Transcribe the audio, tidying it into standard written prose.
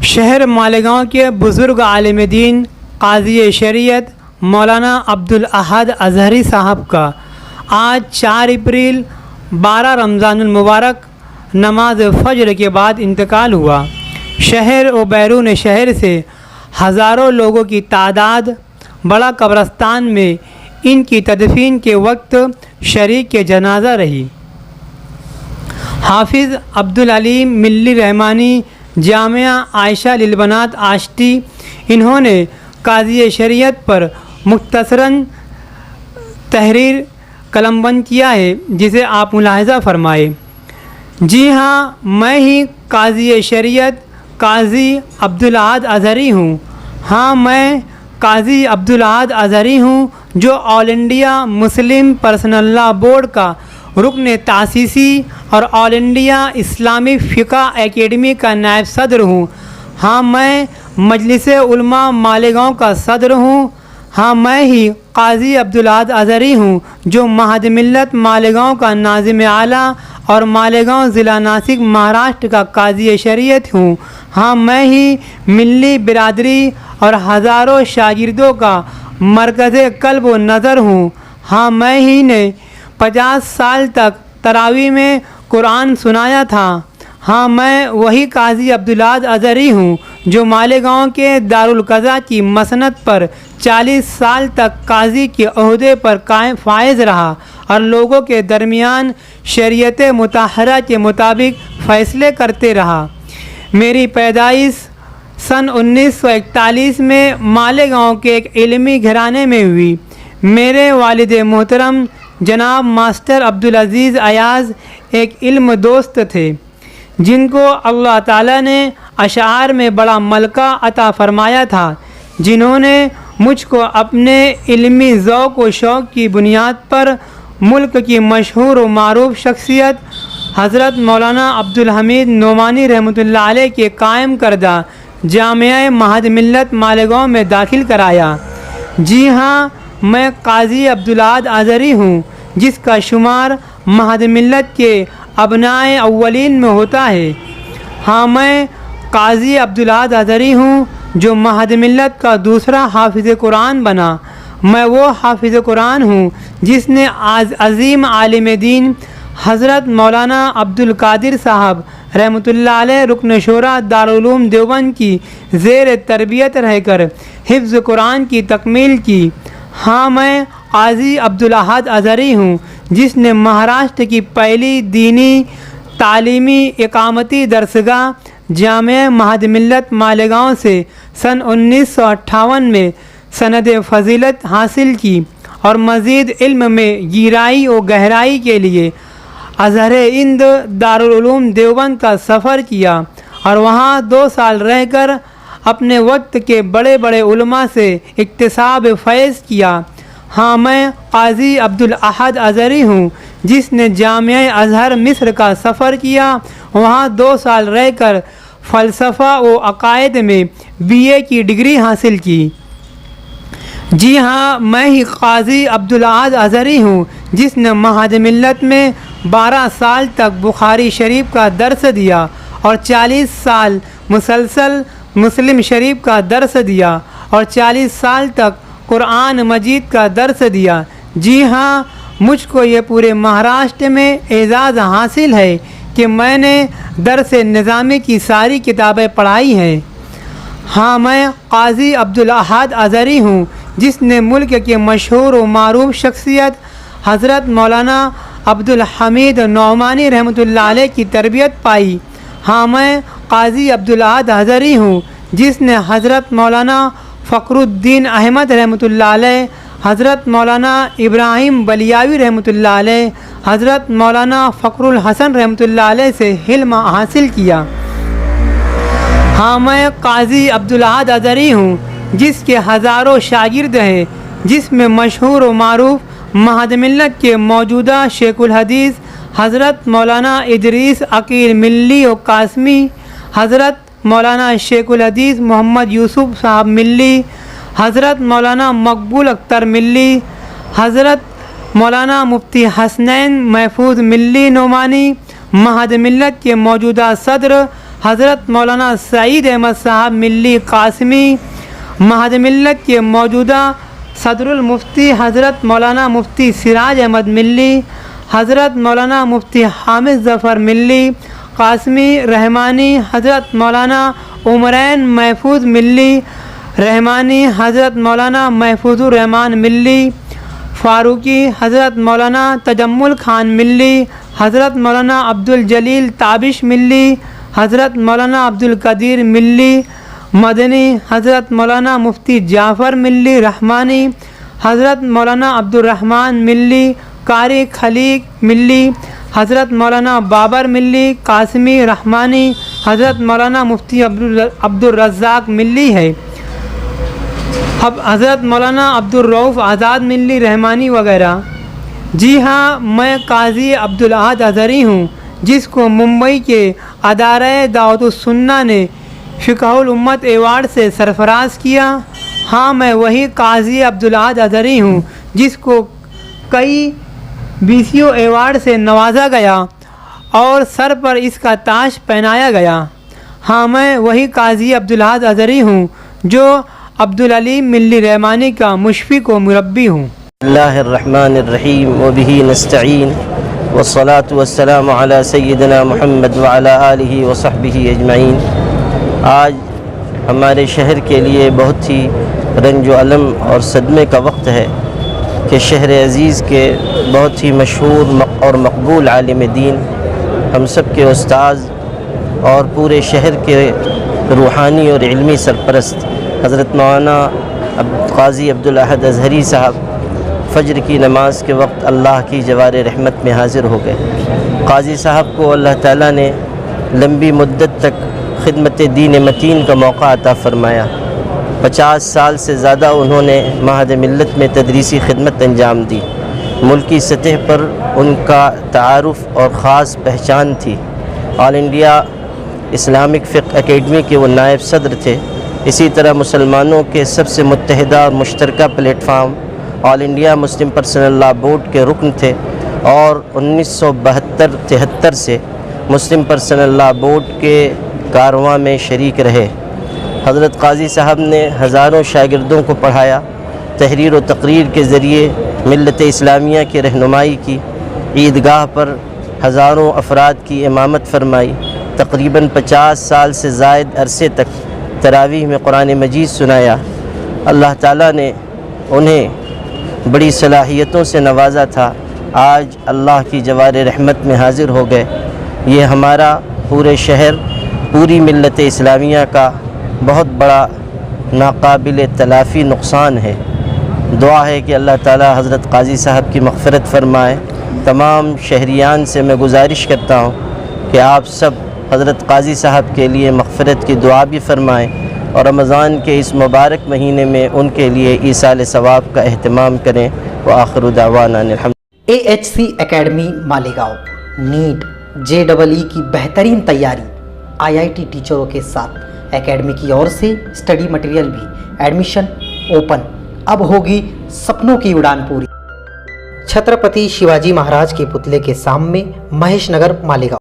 شہر مالیگاؤں کے بزرگ عالم دین قاضی شریعت مولانا عبدالاحد اظہری صاحب کا آج 4 اپریل 12 رمضان المبارک نماز فجر کے بعد انتقال ہوا۔ شہر و بیرون شہر سے ہزاروں لوگوں کی تعداد بڑا قبرستان میں ان کی تدفین کے وقت شریک جنازہ رہی۔ حافظ عبدالعلیم ملی رحمانی جامعہ عائشہ للبنات آشٹی، انہوں نے قاضی شریعت پر مختصراً تحریر قلم بند کیا ہے، جسے آپ ملاحظہ فرمائیں۔ جی ہاں، میں ہی قاضی شریعت قاضی عبدالاحد اظہری ہوں۔ ہاں، میں قاضی عبدالاحد اظہری ہوں، جو all India Muslim personal law board کا رکن تاسیسی اور آل انڈیا اسلامی فقہ اکیڈمی کا نائب صدر ہوں۔ ہاں، میں مجلس علماء مالیگاؤں کا صدر ہوں۔ ہاں، میں ہی قاضی عبدالاحد اظہری ہوں، جو مہد ملت مالیگاؤں کا ناظم اعلیٰ اور مالیگاؤں ضلع ناسک مہاراشٹر کا قاضی شریعت ہوں۔ ہاں، میں ہی ملی برادری اور ہزاروں شاگردوں کا مرکز قلب و نظر ہوں۔ ہاں، میں ہی نے 50 سال تک تراویح میں قرآن سنایا تھا۔ ہاں، میں وہی قاضی عبدالاحد اظہری ہوں، جو مالیگاؤں کے دارالقضاء کی مسند پر 40 سال تک قاضی کے عہدے پر قائم فائز رہا اور لوگوں کے درمیان شریعت مطہرہ کے مطابق فیصلے کرتے رہا۔ میری پیدائش سن 1941 میں مالیگاؤں کے ایک علمی گھرانے میں ہوئی۔ میرے والد محترم جناب ماسٹر عبدالعزیز ایاز ایک علم دوست تھے، جن کو اللہ تعالیٰ نے اشعار میں بڑا ملکہ عطا فرمایا تھا، جنہوں نے مجھ کو اپنے علمی ذوق و شوق کی بنیاد پر ملک کی مشہور و معروف شخصیت حضرت مولانا عبدالحمید نعمانی رحمۃ اللہ علیہ کے قائم کردہ جامعہ مہد ملت مالیگاؤں میں داخل کرایا۔ جی ہاں، میں قاضی عبدالاحد اظہری ہوں، جس کا شمار مہد ملت کے ابنائے اولین میں ہوتا ہے۔ ہاں، میں قاضی عبدالاحد اظہری ہوں، جو مہد ملت کا دوسرا حافظ قرآن بنا۔ میں وہ حافظ قرآن ہوں جس نے عظیم عالم دین حضرت مولانا عبدالقادر صاحب رحمۃ اللہ علیہ رکن شورا دارالعلوم دیوبند کی زیر تربیت رہ کر حفظ قرآن کی تکمیل کی۔ ہاں، میں قاضی عبدالاحد اظہری ہوں، جس نے مہاراشٹر کی پہلی دینی تعلیمی اقامتی درسگاہ جامعہ مہد ملت مالیگاؤں سے سن 1958 میں سند فضیلت حاصل کی اور مزید علم میں گہرائی و گہرائی کے لیے ازہر ہند دارالعلوم دیوبند کا سفر کیا اور وہاں 2 سال رہ کر اپنے وقت کے بڑے بڑے علماء سے اکتساب فیض کیا۔ ہاں، میں قاضی عبدالاحد اظہری ہوں، جس نے جامعہ ازہر مصر کا سفر کیا، وہاں 2 سال رہ کر فلسفہ و عقائد میں BA کی ڈگری حاصل کی۔ جی ہاں، میں ہی قاضی عبدالاحد اظہری ہوں، جس نے مہد ملت میں 12 سال تک بخاری شریف کا درس دیا اور 40 سال مسلسل مسلم شریف کا درس دیا اور 40 سال تک قرآن مجید کا درس دیا۔ جی ہاں، مجھ کو یہ پورے مہاراشٹر میں اعزاز حاصل ہے کہ میں نے درس نظامی کی ساری کتابیں پڑھائی ہیں۔ ہاں، میں قاضی عبدالاحد اظہری ہوں، جس نے ملک کے مشہور و معروف شخصیت حضرت مولانا عبدالحمید نعمانی رحمۃ اللہ علیہ کی تربیت پائی۔ ہاں، میں قاضی عبدالاحد اظہری ہوں، جس نے حضرت مولانا فخر الدین احمد رحمۃ اللہ علیہ، حضرت مولانا ابراہیم بلیاوی رحمۃ اللہ علیہ، حضرت مولانا فخر الحسن رحمۃ اللہ علیہ سے علم حاصل کیا۔ ہاں، میں قاضی عبدالاحد اظہری ہوں، جس کے ہزاروں شاگرد ہیں، جس میں مشہور و معروف مہد ملت کے موجودہ شیخ الحدیث حضرت مولانا ادریس عقیل ملی و قاسمی، حضرت مولانا شیخ الحدیث محمد یوسف صاحب ملی، حضرت مولانا مقبول اختر ملی، حضرت مولانا مفتی حسنین محفوظ ملی نعمانی، مہد ملت کے موجودہ صدر حضرت مولانا سعید احمد صاحب ملی قاسمی مہد ملت کے موجودہ صدر المفتی حضرت مولانا مفتی سراج احمد ملی، حضرت مولانا مفتی حامد ظفر ملی قاسمی رحمانی، حضرت مولانا عمرین محفوظ ملی رحمانی، حضرت مولانا محفوظ الرحمان ملی فاروقی، حضرت مولانا تجمل خان ملی، حضرت مولانا عبدالجلیل تابش ملی، حضرت مولانا عبدالقدیر ملی مدنی، حضرت مولانا مفتی جعفر ملی رحمانی، حضرت مولانا عبدالرحمان ملی قاری خلیق ملی، حضرت مولانا بابر ملی قاسمی رحمانی، حضرت مولانا مفتی عبدالرزاق ملی ہے، اب حضرت مولانا عبدالرؤف آزاد ملی رحمانی وغیرہ۔ جی ہاں، میں قاضی عبدالاحد اظہری ہوں، جس کو ممبئی کے ادارہ دعوت السنہ نے فقہ الامت ایوارڈ سے سرفراز کیا۔ ہاں، میں وہی قاضی عبدالاحد اظہری ہوں جس کو کئی BCO ایوارڈ سے نوازا گیا اور سر پر اس کا تاج پہنایا گیا۔ ہاں، میں وہی قاضی عبدالاحد اظہری ہوں جو عبدالعلیم ملی رحمانی کا مشفق و مربی ہوں۔ اللہ الرحمن الرحیم وبہ نستعین والصلاة والسلام علی سیدنا محمد وعلی آلہ وصحبہ اجمعین۔ آج ہمارے شہر کے لیے بہت ہی رنج و الم اور صدمے کا وقت ہے کہ شہر عزیز کے بہت ہی مشہور اور مقبول عالم دین، ہم سب کے استاذ اور پورے شہر کے روحانی اور علمی سرپرست حضرت مولانا قاضی عبدالاحد اظہری صاحب فجر کی نماز کے وقت اللہ کی جوار رحمت میں حاضر ہو گئے۔ قاضی صاحب کو اللہ تعالیٰ نے لمبی مدت تک خدمت دین متین کا موقع عطا فرمایا۔ 50 سال سے زیادہ انہوں نے مہد ملت میں تدریسی خدمت انجام دی۔ ملکی سطح پر ان کا تعارف اور خاص پہچان تھی۔ آل انڈیا اسلامک فقہ اکیڈمی کے وہ نائب صدر تھے۔ اسی طرح مسلمانوں کے سب سے متحدہ اور مشترکہ platform all India Muslim personal law board کے رکن تھے اور 1972-73 سے مسلم پرسنل لاء بورڈ کے کارواں میں شریک رہے۔ حضرت قاضی صاحب نے ہزاروں شاگردوں کو پڑھایا، تحریر و تقریر کے ذریعے ملت اسلامیہ کی رہنمائی کی، عیدگاہ پر ہزاروں افراد کی امامت فرمائی، تقریباً 50 سال سے زائد عرصے تک تراویح میں قرآن مجید سنایا۔ اللہ تعالیٰ نے انہیں بڑی صلاحیتوں سے نوازا تھا، آج اللہ کی جوار رحمت میں حاضر ہو گئے۔ یہ ہمارا پورے شہر، پوری ملت اسلامیہ کا بہت بڑا ناقابل تلافی نقصان ہے۔ دعا ہے کہ اللہ تعالیٰ حضرت قاضی صاحب کی مغفرت فرمائے۔ تمام شہریان سے میں گزارش کرتا ہوں کہ آپ سب حضرت قاضی صاحب کے لیے مغفرت کی دعا بھی فرمائیں اور رمضان کے اس مبارک مہینے میں ان کے لیے ایصال ثواب کا اہتمام کریں۔ وآخر دعوانا الحمد۔ AHC academy Malegaon NEET JEE کی بہترین تیاری IIT ٹیچروں کے ساتھ اکیڈمی کی اور سے اسٹڈی مٹیریل بھی، ایڈمیشن اوپن۔ اب ہوگی سپنوں کی اڑان پوری۔ چھترپتی شیواجی مہاراج کے پتلے کے سامنے، مہیش نگر، مالیگاؤں۔